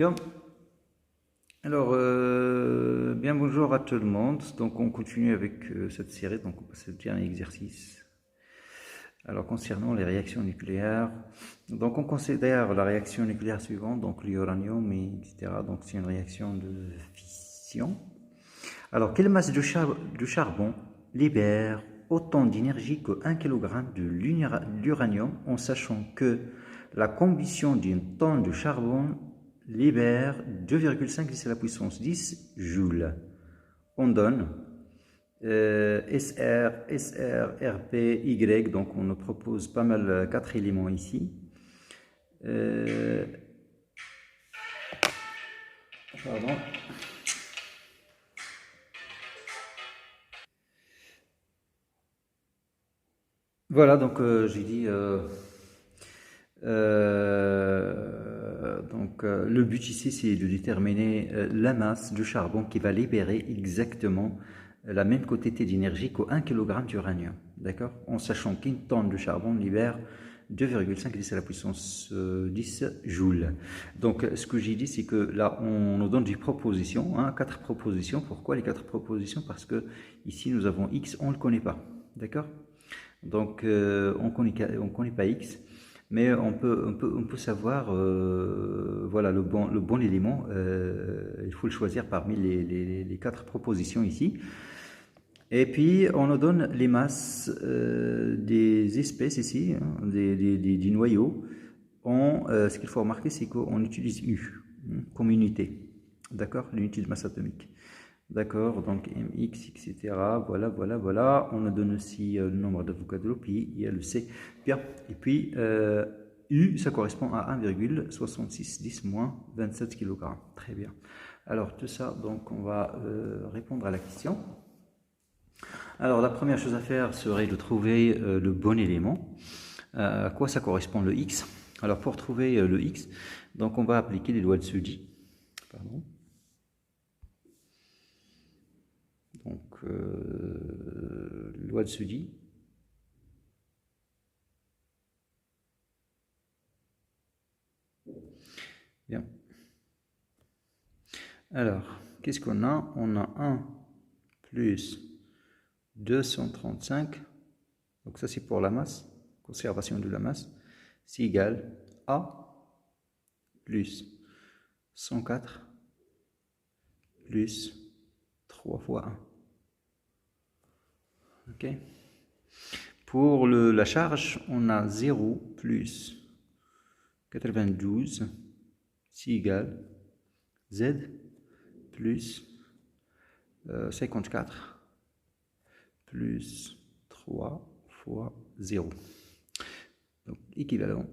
Bien. Alors, bien bonjour à tout le monde. Donc, on continue avec cette série. Donc, on passe au dernier exercice. Alors, concernant les réactions nucléaires, donc on considère la réaction nucléaire suivante, donc l'uranium, etc. Donc, c'est une réaction de fission. Alors, quelle masse de charbon libère autant d'énergie que 1 kg de l'uranium, en sachant que la combustion d'une tonne de charbon libère 2,5 10 à la puissance 10 joules. On donne SR, Y, donc on nous propose pas mal 4 éléments ici. Pardon. Voilà, donc j'ai dit... le but ici, c'est de déterminer la masse de charbon qui va libérer exactement la même quantité d'énergie qu'au 1 kg d'uranium. D'accord? En sachant qu'une tonne de charbon libère 2,5 10 à la puissance 10 joules. Donc, ce que j'ai dit, c'est que là, on nous donne des propositions, 4 propositions. Pourquoi les 4 propositions? Parce que ici, nous avons X, on ne le connaît pas. D'accord? Donc, on connaît pas X. Mais on peut savoir voilà, le bon élément. Il faut le choisir parmi les 4 propositions ici. Et puis, on nous donne les masses des espèces ici, des noyaux. Ce qu'il faut remarquer, c'est qu'on utilise U comme unité. D'accord? L'unité de masse atomique. D'accord, donc mx, etc. Voilà. On nous donne aussi le nombre d'Avogadro, puis il y a le C. Bien, et puis U, ça correspond à 1,6610 moins 27 kg. Très bien. Alors, tout ça, donc on va répondre à la question. Alors, la première chose à faire serait de trouver le bon élément. À quoi ça correspond le X? Alors, pour trouver le X, donc on va appliquer les lois de Seudy. Pardon. Donc, loi de Seudy. Bien. Alors, qu'est-ce qu'on a? On a 1 plus 235. Donc, ça, c'est pour la masse. Conservation de la masse. C'est égal à plus 104 plus 3 fois 1. OK? Pour la charge, on a 0 plus 92, c'est égal Z plus 54 plus 3 fois 0. Donc équivalent,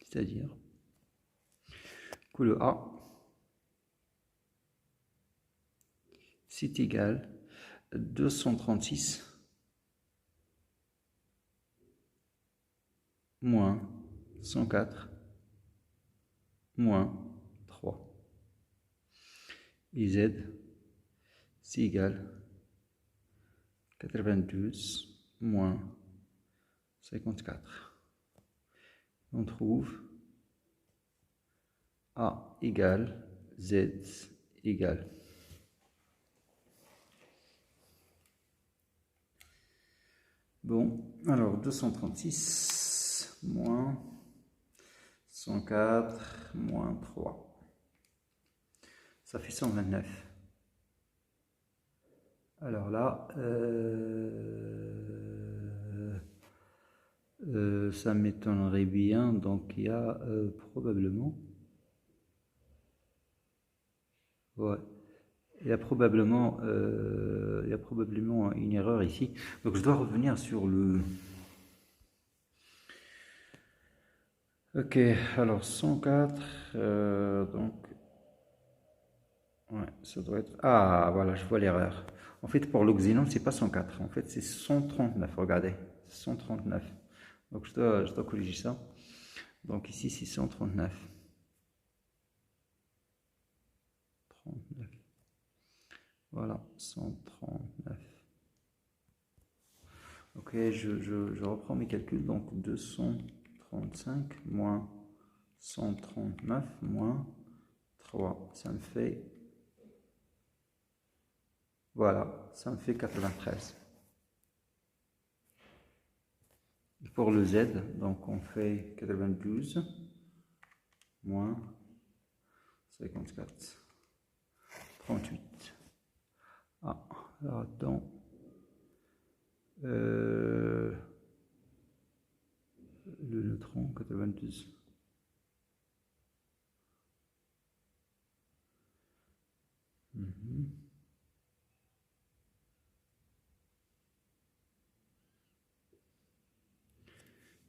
c'est-à-dire que le A, c'est égal à 236 moins 104 moins 3. Et Z, c'est égal à 92 moins 54. On trouve A égale Z égale. Bon, alors 236 moins 104 moins 3. Ça fait 129. Alors là, ça m'étonnerait bien, donc il y a probablement... Ouais. Il y a probablement une erreur ici. Donc je dois revenir sur le... Ok, alors 104, donc... Ouais, ça doit être... Ah, voilà, je vois l'erreur. En fait, pour l'oxynone, c'est pas 104. En fait, c'est 139, regardez. 139. Donc je dois corriger ça. Donc ici, c'est 139. 39. Voilà, 139. Ok, je reprends mes calculs. Donc 235 moins 139 moins 3, ça me fait... Voilà, ça me fait 93. Pour le Z, donc on fait 92 moins 54, 38. Ah, alors attends. Le neutron, 92.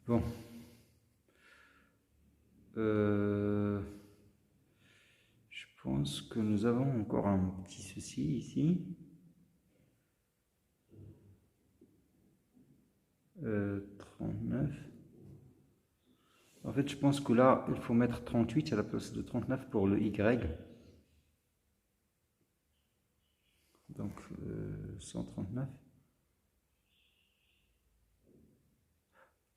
Bon. Je pense que nous avons encore un petit souci ici. 39. En fait, je pense que là, il faut mettre 38 à la place de 39 pour le Y. Donc, 139.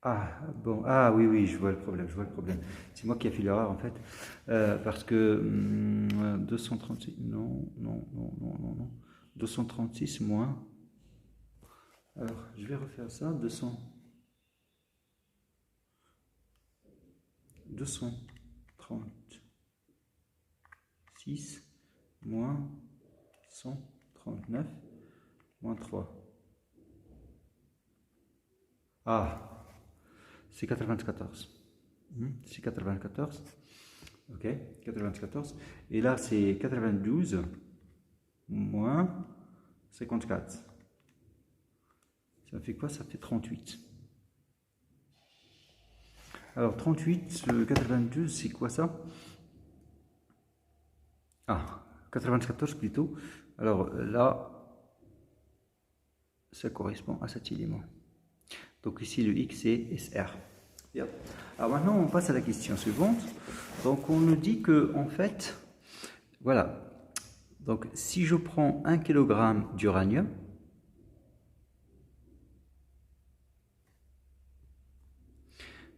Ah, bon, ah oui, oui, je vois le problème, C'est moi qui ai fait l'erreur en fait, parce que 236, non, 236 moins, alors je vais refaire ça, 236 moins 139 moins 3. Ah, c'est 94. C'est 94. Ok, 94. Et là, c'est 92 moins 54. Ça fait quoi? Ça fait 38. Alors, 38, 92, c'est quoi ça? Ah, 94 plutôt. Alors là, ça correspond à cet élément. Donc ici, le X est SR. Bien. Alors maintenant, on passe à la question suivante. Donc on nous dit que, en fait, voilà. Donc si je prends 1 kg d'uranium,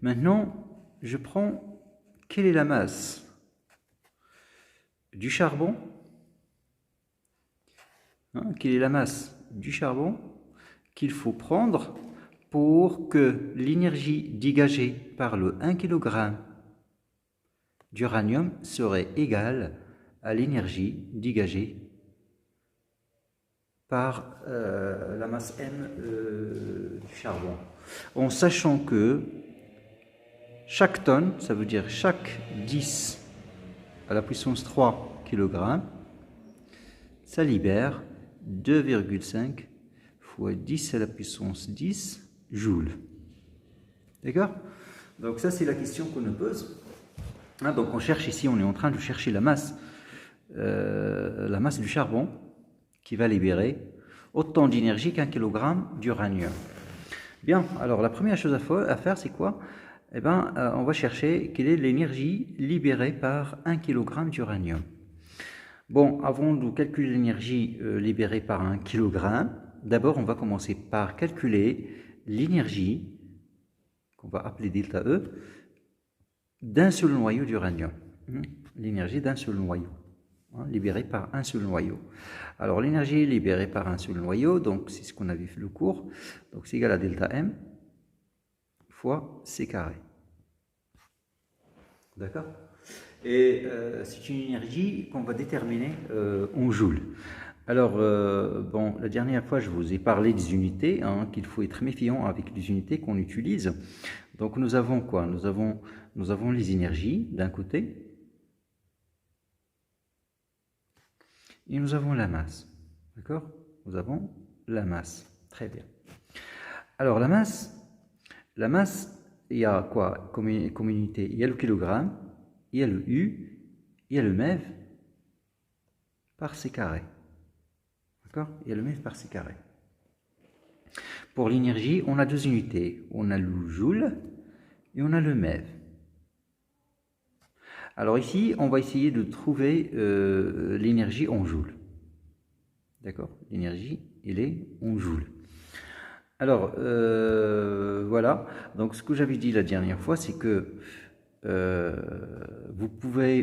maintenant, je prends quelle est la masse du charbon, quelle est la masse du charbon qu'il faut prendre pour que l'énergie dégagée par le 1 kg d'uranium serait égale à l'énergie dégagée par la masse M du charbon. En sachant que chaque tonne, ça veut dire chaque 10 à la puissance 3 kg, ça libère 2,5 fois 10 à la puissance 10 joules. D'accord? Donc ça, c'est la question qu'on nous pose. Donc on cherche ici, on est en train de chercher la masse du charbon qui va libérer autant d'énergie qu'un kilogramme d'uranium. Bien, alors la première chose à faire, c'est quoi? Eh bien, on va chercher quelle est l'énergie libérée par 1 kg d'uranium. Bon, avant de calculer l'énergie libérée par 1 kg, d'abord on va commencer par calculer l'énergie, qu'on va appeler delta E, d'un seul noyau d'uranium. L'énergie d'un seul noyau, libérée par un seul noyau. Alors l'énergie libérée par un seul noyau, donc c'est ce qu'on avait fait le cours, donc c'est égal à delta M fois C carré. D'accord? Et c'est une énergie qu'on va déterminer en joules. Alors, bon, la dernière fois, je vous ai parlé des unités, qu'il faut être méfiant avec les unités qu'on utilise. Donc, nous avons quoi? Nous avons les énergies d'un côté, et nous avons la masse. D'accord? Nous avons la masse. Très bien. Alors, la masse, il y a quoi comme unité? Il y a le kilogramme, il y a le U, il y a le MeV par C carré. D'accord? Il y a le MeV par C carré. Pour l'énergie, on a deux unités. On a le joule et on a le MeV. Alors ici, on va essayer de trouver l'énergie en joule. D'accord? L'énergie, elle est en joule. Alors, voilà. Donc, ce que j'avais dit la dernière fois, c'est que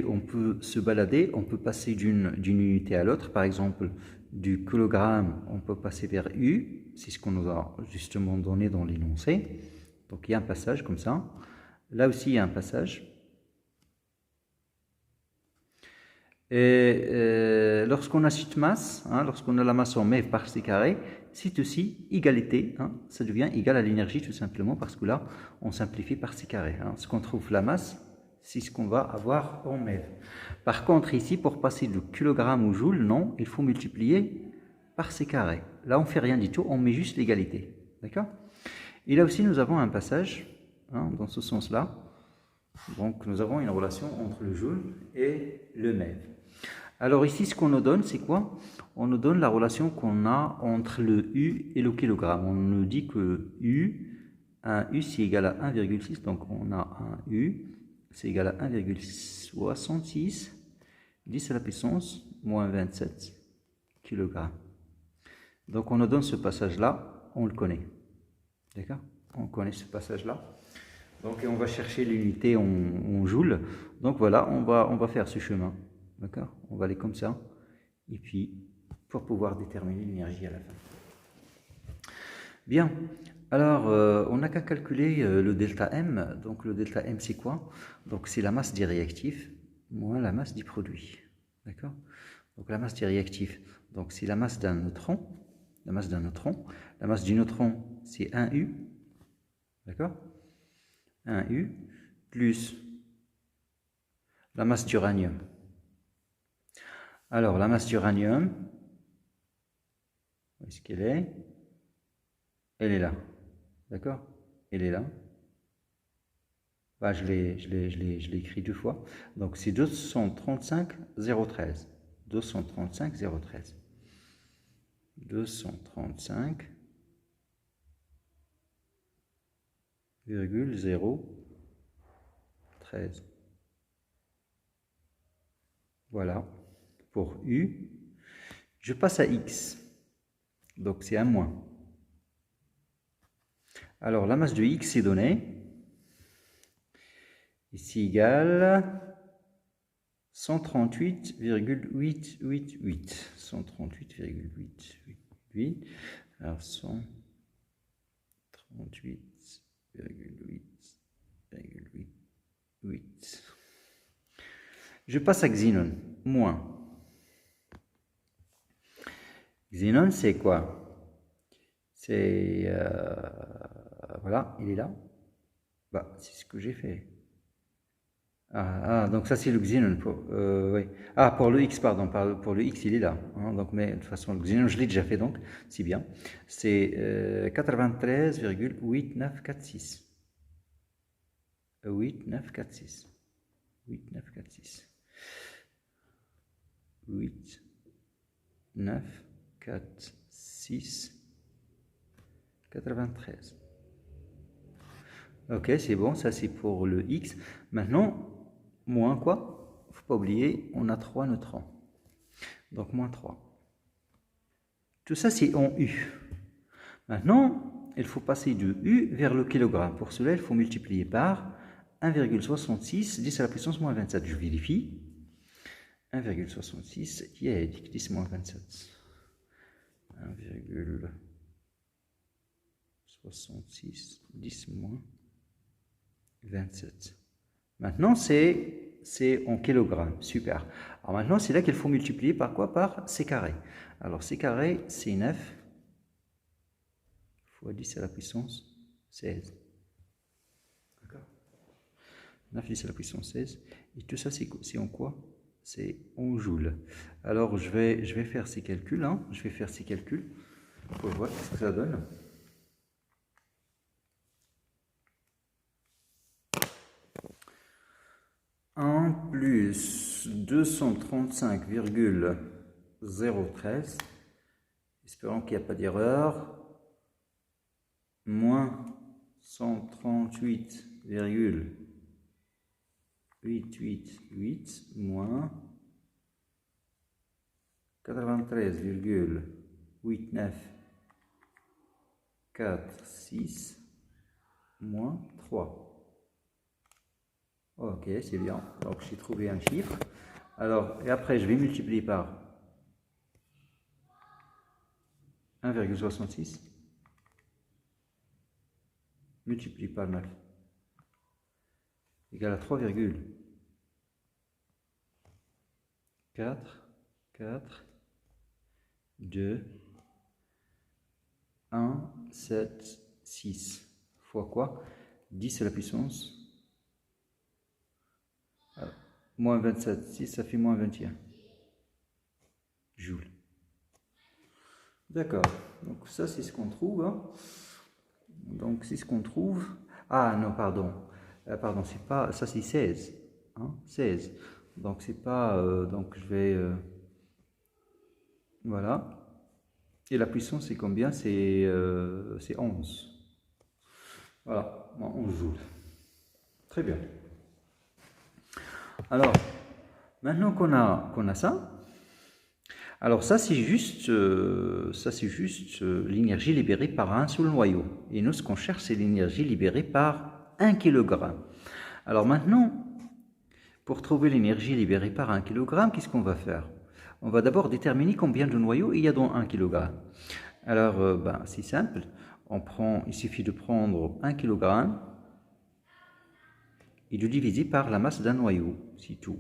on peut se balader, on peut passer d'une unité à l'autre. Par exemple, du kilogramme, on peut passer vers U. C'est ce qu'on nous a justement donné dans l'énoncé. Donc, il y a un passage comme ça. Là aussi, il y a un passage. Et lorsqu'on a cette masse, lorsqu'on a la masse en mètres par c carré, c'est aussi égalité, ça devient égal à l'énergie tout simplement parce que là, on simplifie par c carré. Ce qu'on trouve la masse, c'est ce qu'on va avoir en mètres. Par contre, ici, pour passer de kilogramme au joule, non, il faut multiplier par c carré. Là, on ne fait rien du tout, on met juste l'égalité. D'accord? Et là aussi, nous avons un passage, dans ce sens-là. Donc, nous avons une relation entre le joule et le mètre. Alors ici, ce qu'on nous donne, c'est quoi? On nous donne la relation qu'on a entre le U et le kilogramme. On nous dit que un U c'est égal à 1,6, donc on a un U, c'est égal à 1,66, 10 à la puissance, moins 27 kg. Donc on nous donne ce passage-là, on le connaît. D'accord? On connaît ce passage-là. Donc on va chercher l'unité en joule. Donc voilà, on va faire ce chemin. D'accord? On va aller comme ça. Et puis, pour pouvoir déterminer l'énergie à la fin. Bien. Alors, on n'a qu'à calculer le delta M. Donc, le delta M, c'est quoi? Donc, c'est la masse des réactifs moins la masse du produit. D'accord? Donc, la masse des réactifs, donc c'est la masse d'un neutron. La masse d'un neutron. La masse du neutron, c'est 1 U. D'accord? 1 U plus la masse d'uranium. Alors, la masse d'uranium, où est-ce qu'elle est? Elle est là. D'accord? Elle est là. Bah, je l'ai écrit deux fois. Donc, c'est 235,013. 235,013. 235,013. Voilà. Pour U, je passe à X. Donc, c'est un moins. Alors, la masse de X est donnée. Ici égale 138,888. 138,888. Alors, 138,888. Je passe à Xénon. Moins. Xénon, c'est quoi? C'est... voilà, il est là. Bah, c'est ce que j'ai fait. Donc ça c'est le Xénon. Oui. Ah, pour le X, pardon. Pour le X, il est là. Donc, mais de toute façon, le Xénon, je l'ai déjà fait, donc c'est bien. C'est 93,8946. 8946. 8946. 8946. 93. Ok, c'est bon, ça c'est pour le X. Maintenant, moins quoi? Faut pas oublier, on a 3 neutrons. Donc moins 3. Tout ça c'est en U. Maintenant, il faut passer de U vers le kilogramme. Pour cela, il faut multiplier par 1,66, 10 à la puissance moins 27. Je vérifie. 1,66, qui est 10 moins 27. 1,66, 10 moins 27. Maintenant, c'est en kilogrammes. Super. Alors maintenant, c'est là qu'il faut multiplier par quoi? Par c carré. Alors c carré, c'est 9 fois 10 à la puissance 16. D'accord? 9 10 à la puissance 16. Et tout ça, c'est en quoi? C'est en joules. Alors, je vais faire ces calculs. Je vais faire ces calculs pour voir ce que ça donne. Plus 235,013, espérons qu'il n'y a pas d'erreur, moins 138,888 moins 93,8946 moins 3. Ok, c'est bien. Donc j'ai trouvé un chiffre. Alors, et après, je vais multiplier par 1,66. Multiplié par 9 égale à 3,4, 2, 1, 7, 6 fois quoi? 10 à la puissance. Alors, moins 27, 6, ça fait moins 21 joules. D'accord. Donc ça, c'est ce qu'on trouve. Hein. Donc c'est ce qu'on trouve. Ah non, pardon. Pardon, c'est pas. Ça, c'est 16. Hein, 16. Donc c'est pas. Donc je vais. Voilà. Et la puissance, c'est combien? C'est 11. Voilà, 11 joules. Très bien. Alors, maintenant qu'on a ça, alors ça c'est juste, l'énergie libérée par un seul noyau. Et nous, ce qu'on cherche, c'est l'énergie libérée par 1 kg. Alors maintenant, pour trouver l'énergie libérée par 1 kg, qu'est-ce qu'on va faire? On va d'abord déterminer combien de noyaux il y a dans 1 kg. Alors, c'est simple. Il suffit de prendre 1 kg et de diviser par la masse d'un noyau, c'est tout,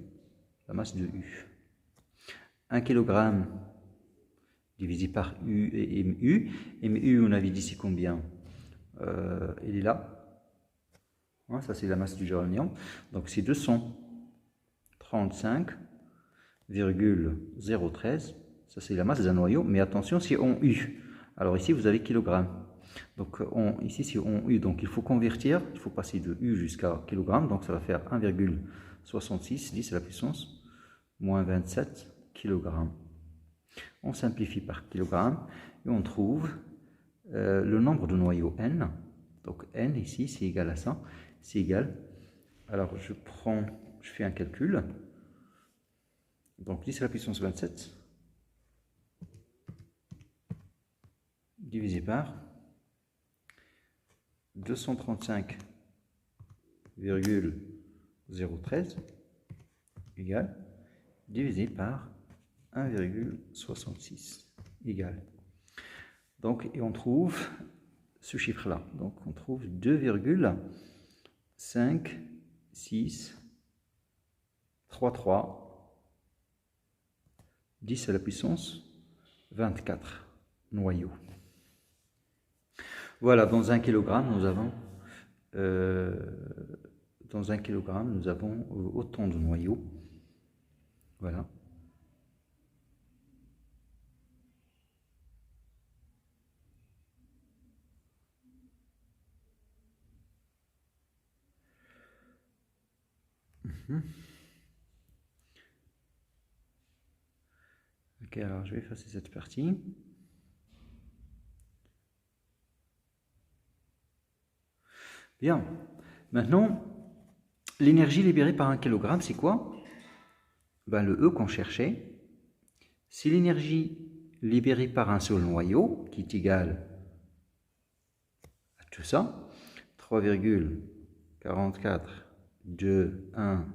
la masse de U. 1 kg divisé par U et MU. MU, on avait dit c'est combien? Il est là. Hein, ça, c'est la masse du uranium. Donc, c'est 235,013. Ça, c'est la masse d'un noyau. Mais attention, c'est en U. Alors, ici, vous avez kilogramme. Donc, ici, c'est en U. Donc, il faut convertir. Il faut passer de U jusqu'à kilogramme. Donc, ça va faire 1,66, 10 à la puissance, moins 27 kg. On simplifie par kilogramme et on trouve le nombre de noyaux N. Donc N ici, c'est égal à ça. C'est égal. Alors je fais un calcul. Donc 10 à la puissance 27 divisé par 235,013 égale divisé par 1,66 égale. Donc, et on trouve ce chiffre-là. Donc, on trouve 2,5633 10 à la puissance 24 noyaux. Voilà, dans 1 kg, nous avons autant de noyaux. Voilà. Ok, alors je vais effacer cette partie. Bien. Maintenant, l'énergie libérée par 1 kg, c'est quoi? Le E qu'on cherchait, c'est l'énergie libérée par un seul noyau, qui est égal à tout ça, 3,44, 2, 1,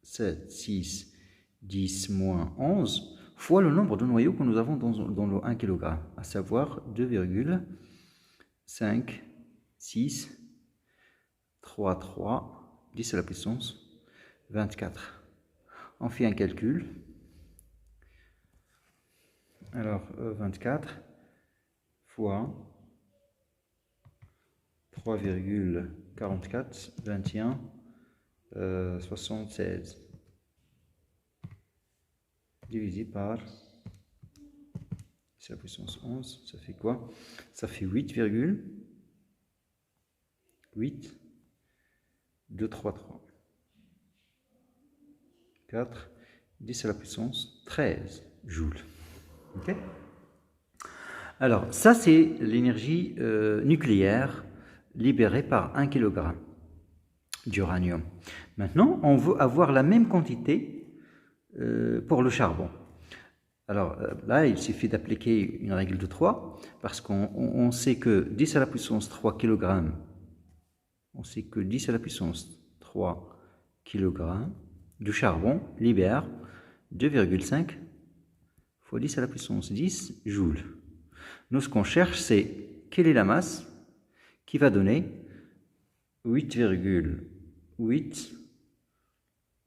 7, 6, 10, moins 11, fois le nombre de noyaux que nous avons dans le 1 kg, à savoir 2,5633, 10 à la puissance 24. On fait un calcul. Alors, 24 fois 3,44, 21, 76. Divisé par, c'est la puissance 11, ça fait quoi? Ça fait 8,8233. 4, 10 à la puissance 13 joules. Ok? Alors, ça, c'est l'énergie nucléaire libérée par 1 kg d'uranium. Maintenant, on veut avoir la même quantité pour le charbon. Alors là, il suffit d'appliquer une règle de 3, parce qu'on sait que 10 à la puissance 3 kg, on sait que 10 à la puissance 3 kg du charbon libère 2,5 fois 10 à la puissance 10 joules. Nous, ce qu'on cherche, c'est quelle est la masse qui va donner 8,8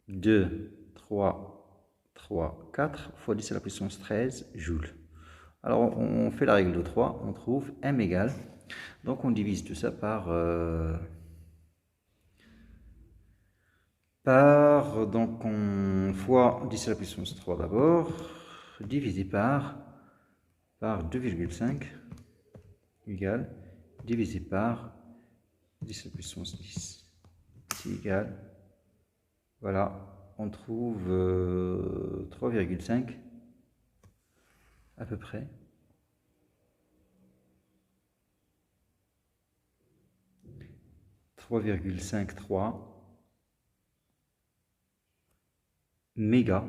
2, 3, 3, 4 fois 10 à la puissance 13 joules. Alors, on fait la règle de 3, on trouve M égale. Donc, on divise tout ça par donc on fois 10 à la puissance 3 d'abord, divisé par 2,5 égale divisé par 10 à la puissance 10. C'est égal. Voilà, on trouve 3,5 à peu près. « 3,53 mégas.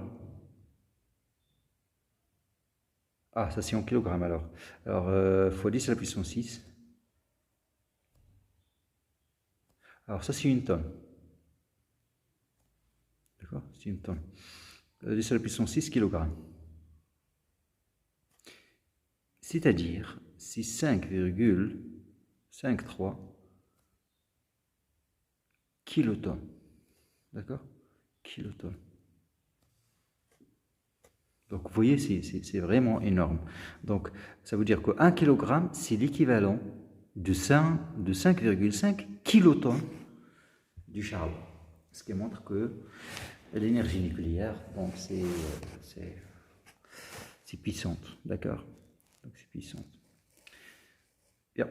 Ah, ça c'est en kilogrammes alors. Alors, fois 10 à la puissance 6. Alors ça c'est une tonne. D'accord? C'est une tonne. 10 à la puissance 6 kilogrammes. C'est-à-dire, c'est 5,53 kilotonnes. D'accord? Kilotonnes. Donc, vous voyez, c'est vraiment énorme. Donc, ça veut dire qu'un kilogramme, c'est l'équivalent de 5,5 kilotonnes du charbon. Ce qui montre que l'énergie nucléaire, donc c'est puissante. D'accord? Donc, c'est puissante. Bien.